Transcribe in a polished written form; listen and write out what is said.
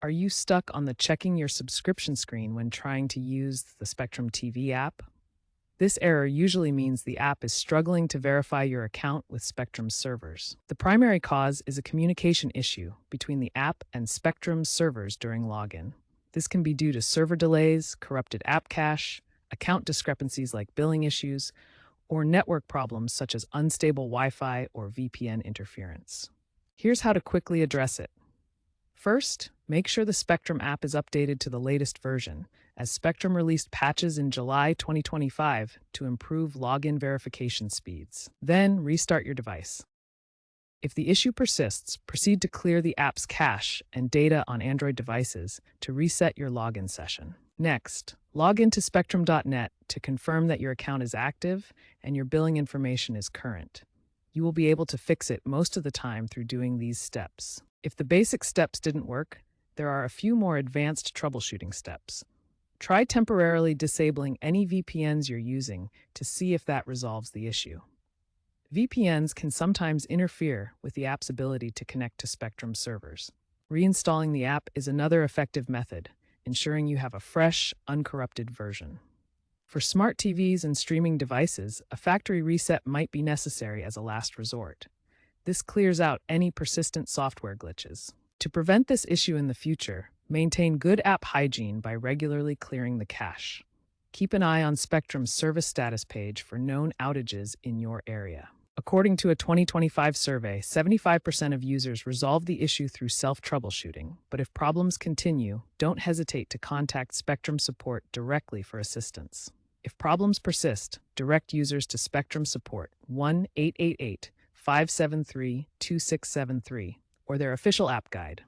Are you stuck on the checking your subscription screen when trying to use the Spectrum TV app? This error usually means the app is struggling to verify your account with Spectrum's servers. The primary cause is a communication issue between the app and Spectrum's servers during login. This can be due to server delays, corrupted app cache, account discrepancies like billing issues, or network problems such as unstable Wi-Fi or VPN interference. Here's how to quickly address it. First, make sure the Spectrum app is updated to the latest version, as Spectrum released patches in July 2025 to improve login verification speeds. Then, restart your device. If the issue persists, proceed to clear the app's cache and data on Android devices to reset your login session. Next, log into spectrum.net to confirm that your account is active and your billing information is current. You will be able to fix it most of the time through doing these steps. If the basic steps didn't work, there are a few more advanced troubleshooting steps. Try temporarily disabling any VPNs you're using to see if that resolves the issue. VPNs can sometimes interfere with the app's ability to connect to Spectrum servers. Reinstalling the app is another effective method, ensuring you have a fresh, uncorrupted version. For smart TVs and streaming devices, a factory reset might be necessary as a last resort. This clears out any persistent software glitches. To prevent this issue in the future, maintain good app hygiene by regularly clearing the cache. Keep an eye on Spectrum's service status page for known outages in your area. According to a 2025 survey, 75% of users resolve the issue through self-troubleshooting, but if problems continue, don't hesitate to contact Spectrum support directly for assistance. If problems persist, direct users to Spectrum support 1-888-573-2673 or their official app guide.